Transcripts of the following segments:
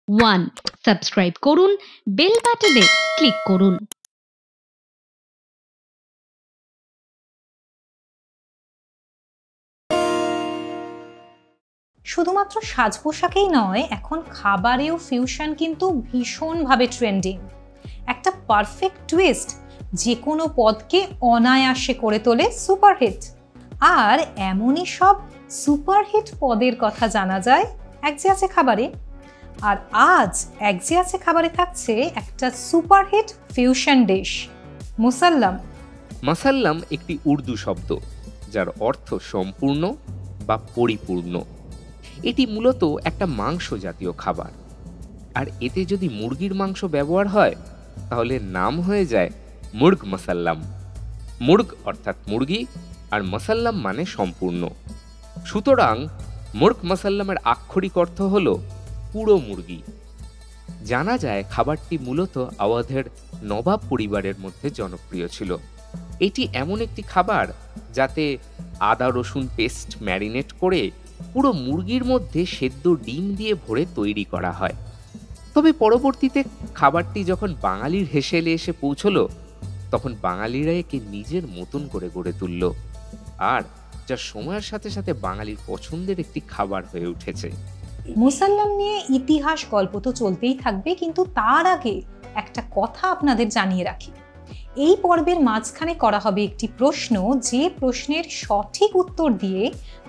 1 subscribe করুন, bell বাটনে click করুন। শুধুমাত্র সাজ পোশাকেই নয়, এখন খাবারেও ফিউশন কিন্তু ভীষণভাবে ট্রেন্ডিং। একটা পারফেক্ট টুইস্ট যে কোনো পদকে অনায়াসে করে তোলে সুপারহিট। আর এমনই সব সুপারহিট পদের কথা জানা যায় এক যে আছে খাবারে। আর আজ এক যে আছে খাবারে থাকছে একটা সুপারহিট ফিউশন ডিশ, মুসাল্লাম। মাসাল্লাম একটি উর্দু শব্দ যার অর্থ সম্পূর্ণ বা পরিপূর্ণ। এটি মূলত একটা মাংস জাতীয় খাবার, আর এতে যদি মুরগির মাংস ব্যবহার হয় তাহলে নাম হয়ে যায় মুর্গ মাসাল্লাম। মুর্গ অর্থাৎ মুরগি, আর মাসাল্লাম মানে সম্পূর্ণ। সুতরাং মুর্গ মাসাল্লামের আক্ষরিক অর্থ হল পুরো মুরগি। জানা যায় খাবারটি মূলত আওয়াধের নবাব পরিবারের মধ্যে জনপ্রিয় ছিল। এটি এমন একটি খাবার যাতে আদা রসুন পেস্ট ম্যারিনেট করে পুরো মুরগির মধ্যে সেদ্ধ ডিম দিয়ে ভরে তৈরি করা হয়। তবে পরবর্তীতে খাবারটি যখন বাঙালির হেসেলে এসে পৌঁছলো, তখন বাঙালিরা একে নিজের মতন করে গড়ে তুলল, আর যা সময়ের সাথে সাথে বাঙালির পছন্দের একটি খাবার হয়ে উঠেছে। মুসাল্লাম নিয়ে ইতিহাস গল্প তো চলতেই থাকবে, কিন্তু তার আগে একটা কথা আপনাদের জানিয়ে রাখি। এই পর্বের মাঝখানে করা হবে একটি প্রশ্ন, যে প্রশ্নের সঠিক উত্তর দিয়ে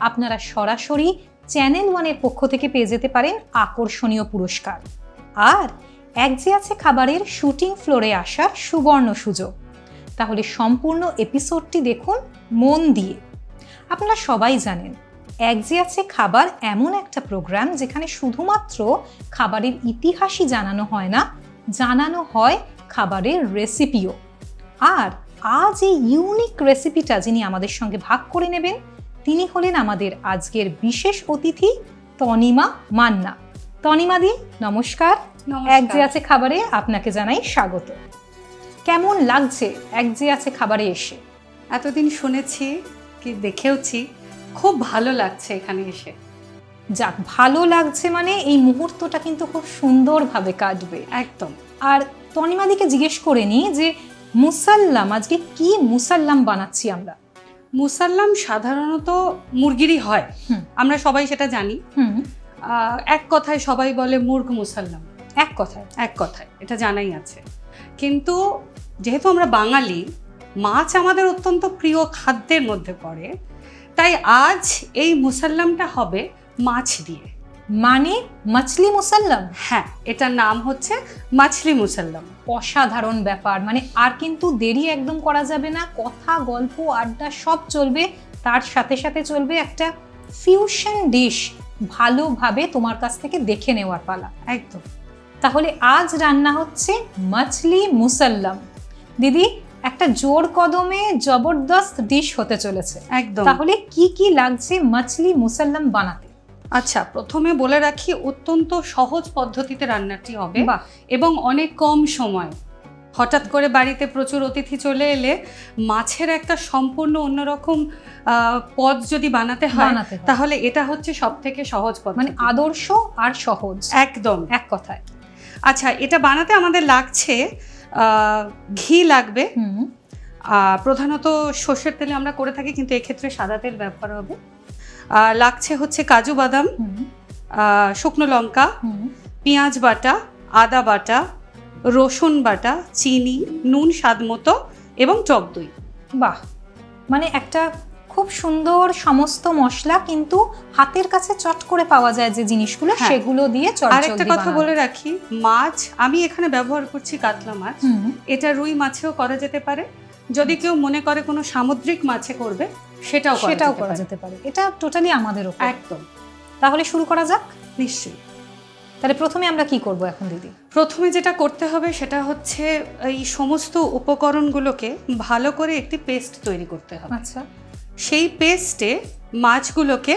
আপনারা সরাসরি চ্যানেল 1-এর পক্ষ থেকে পেয়ে যেতে পারেন আকর্ষণীয় পুরস্কার আর এক যে আছে খাবারের শুটিং ফ্লোরে আসার সুবর্ণ সুযোগ। তাহলে সম্পূর্ণ এপিসোডটি দেখুন মন দিয়ে। আপনারা সবাই জানেন এক যে আছে খাবার এমন একটা প্রোগ্রাম যেখানে শুধুমাত্র খাবারের ইতিহাসই জানানো হয় না, জানানো হয় খাবারের রেসিপিও। আর আজ এই ইউনিক রেসিপিটা যিনি আমাদের সঙ্গে ভাগ করে নেবেন, তিনি হলেন আমাদের আজকের বিশেষ অতিথি তনিমা মান্না। তনিমা দি, নমস্কার। এক যে আছে খাবারে আপনাকে জানাই স্বাগত। কেমন লাগছে এক যে আছে খাবারে এসে? এতদিন শুনেছি, কি দেখেওছি, খুব ভালো লাগছে এখানে এসে। যাক, ভালো লাগছে মানে এই মুহূর্তটা কিন্তু খুব সুন্দরভাবে কাটবে একদম। আর তনিমাদিকে জিজ্ঞেস করে নি যে মুসাল্লাম, আজকে কি মুসাল্লাম বানাচ্ছি আমরা? মুসাল্লাম সাধারণত মুরগিরই হয়, আমরা সবাই সেটা জানি। এক কথায় সবাই বলে মুর্গ মুসাল্লাম, এক কথায় এটা জানাই আছে। কিন্তু যেহেতু আমরা বাঙালি, মাছ আমাদের অত্যন্ত প্রিয় খাদ্যের মধ্যে পড়ে, তাই আজ এই মুসাল্লামটা হবে মাছ দিয়ে। মানে মাছলি মুসাল্লাম? হ্যাঁ, এটার নাম হচ্ছে মাছলি মুসাল্লাম। অসাধারণ ব্যাপার। মানে আর কিন্তু দেরি একদম করা যাবে না, কথা গল্প আড্ডা সব চলবে, তার সাথে সাথে চলবে একটা ফিউশন ডিশ ভালোভাবে তোমার কাছ থেকে দেখে নেওয়ার পালা। একদম। তাহলে আজ রান্না হচ্ছে মাছলি মুসাল্লাম। দিদি, একটা জোর কদমে জবরদস্ত ডিশ হতে চলেছে। একদম। তাহলে কি কি লাগছে মাছলি মুসাল্লাম বানাতে? আচ্ছা, প্রথমে বলে রাখি অত্যন্ত সহজ পদ্ধতিতে রান্নাটি হবে এবং অনেক কম সময়। হঠাৎ করে বাড়িতে প্রচুর অতিথি চলে এলে মাছের একটা সম্পূর্ণ অন্যরকম পদ যদি বানাতে হয়, তাহলে এটা হচ্ছে সবথেকে সহজ পদ্ধতি, মানে আদর্শ আর সহজ। একদম, এক কথায়। আচ্ছা, এটা বানাতে আমাদের লাগছে ঘি লাগবে। প্রধানত সর্ষের তেলে আমরা করে থাকি, কিন্তু এক্ষেত্রে সাদা তেল ব্যবহার হবে। লাগছে হচ্ছে কাজু বাদাম, শুকনো লঙ্কা, পেঁয়াজ বাটা, আদা বাটা, রসুন বাটা, চিনি, নুন স্বাদ মতো এবং টক দই। বাহ, মানে একটা খুব সুন্দর সমস্ত মশলা, কিন্তু হাতের কাছে চট করে পাওয়া যায় যে জিনিসগুলো, সেগুলো দিয়ে চটজলদি। আর একটা কথা বলে রাখি, মাছ আমি এখানে ব্যবহার করছি কাতলা মাছ। এটা রুই মাছেও করা যেতে পারে। যদি কেউ মনে করে কোনো সামুদ্রিক মাছে করবে, সেটাও করা যেতে পারে। এটা টোটালি আমাদের উপর। একদম। তাহলে শুরু করা যাক। নিশ্চয়ই। তাহলে প্রথমে আমরা কি করব এখন দিদি? প্রথমে যেটা করতে হবে সেটা হচ্ছে এই সমস্ত উপকরণগুলোকে ভালো করে একটি পেস্ট তৈরি করতে হবে। আচ্ছা। সেই পেস্টে মাছগুলোকে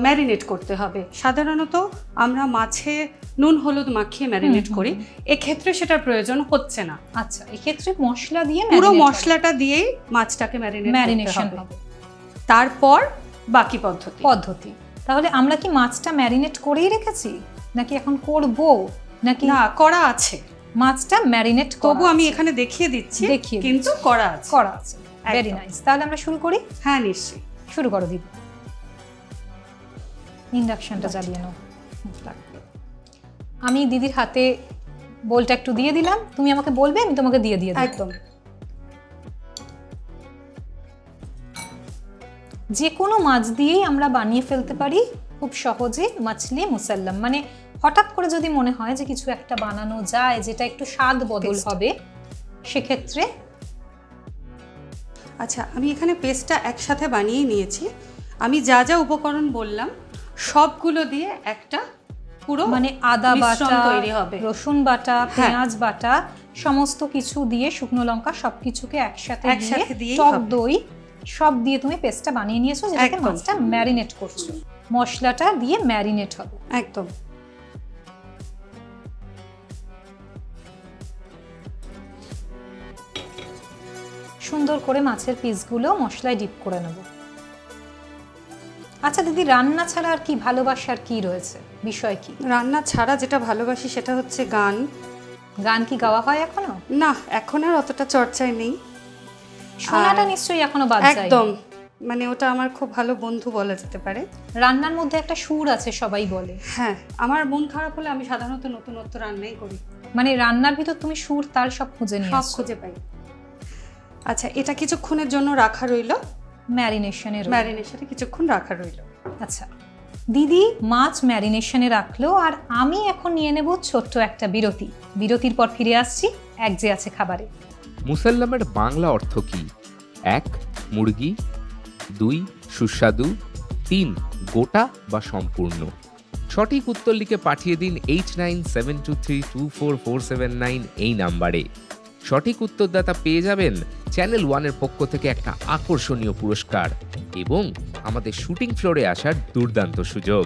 ম্যারিনেট করতে হবে। সাধারণত আমরা মাছে নুন হলুদ মাখিয়ে ম্যারিনেট করি, এক্ষেত্রে সেটার প্রয়োজন হচ্ছে না। আচ্ছা, এক্ষেত্রে মশলা দিয়ে, পুরো মশলাটা দিয়েই মাছটাকে ম্যারিনেশন হবে। তারপর বাকি পদ্ধতি। তাহলে আমরা কি মাছটা ম্যারিনেট করেই রেখেছি? নাকি এখন করব, নাকি না, করা আছে, মাছটা ম্যারিনেট তবু আমি এখানে দেখিয়ে দিচ্ছি, কিন্তু করা আছে। করা আছে, ভেরি নাইস। তাহলে আমরা শুরু করি। হ্যাঁ নিশ্চয়ই, শুরু করো দিদি। ইন্ডাকশনটা জ্বালিয়ে নাও। আমি দিদির হাতে বোলটা একটু দিয়ে দিলাম, তুমি আমাকে বলবে, আমি তোমাকে দিয়ে দিয়ে দেব। একদম। যে কোনো মাছ দিয়েই আমরা বানিয়ে ফেলতে পারি খুব সহজে মাছলি মুসাল্লাম। মানে হঠাৎ করে যদি মনে হয় যে কিছু একটা বানানো যায় যেটা একটু স্বাদ বদল হবে, সেক্ষেত্রে আচ্ছা, আমি এখানে পেস্টটা একসাথে বানিয়ে নিয়েছি। আমি যা যা উপকরণ বললাম সবগুলো দিয়ে একটা পুরো মানে আদা বাটা, তৈরি হবে, রসুন বাটা, পেঁয়াজ বাটা, সমস্ত কিছু দিয়ে, শুকনো লঙ্কা সবকিছুকে একসাথে দিয়ে, টক দই সব দিয়ে তুমি পেস্টটা বানিয়ে নিয়েছো, যেটাকে মাছটা ম্যারিনেট করছো। মশলাটা দিয়ে ম্যারিনেট হবে। একদম। সুন্দর করে মাছের পিসগুলো মশলায় ডিপ করে নেব। আচ্ছা দিদি, রান্না ছাড়া আর কি ভালোবাসার কি রয়েছে, বিষয় কি? রান্না ছাড়া যেটা ভালোবাসি সেটা হচ্ছে গান। গান কি গাওয়া হয় এখনো? না, এখন আর অতটা চর্চায় নেই। শোনাটা নিশ্চয়ই এখনো বাদ যায়নি। একদম, মানে ওটা আমার খুব ভালো বন্ধু বলা যেতে পারে। রান্নার মধ্যে একটা সুর আছে সবাই বলে। হ্যাঁ, আমার মন খারাপ হলে আমি সাধারণত নতুনত্ব রান্নাই করি। মানে রান্নার ভিতর তুমি সুর তাল সব খুঁজে নিয়ে সব আসো? খুঁজে পাই। আচ্ছা, এটা কিছুক্ষণের জন্য রাখা রইল, ম্যারিনেশনে কিছুক্ষণ রাখা রইল। আচ্ছা দিদি মাছ ম্যারিনেশনে রাখলো, আর আমি এখন নিয়ে নেব ছোট্ট একটা বিরতি। বিরতির পর ফিরে আসছি এক যে আছে খাবারে। মুসাল্লামের বাংলা অর্থ কি? 1 মুরগি, 2 সুস্বাদু, 3 গোটা বা সম্পূর্ণ। সঠিক উত্তর লিখে পাঠিয়ে দিন 8972324479 এই নাম্বারে। সঠিক উত্তরদাতা পেয়ে যাবেন চ্যানেল 1-এর পক্ষ থেকে একটা আকর্ষণীয় পুরস্কার এবং আমাদের শুটিং ফ্লোরে আসার দুর্দান্ত সুযোগ।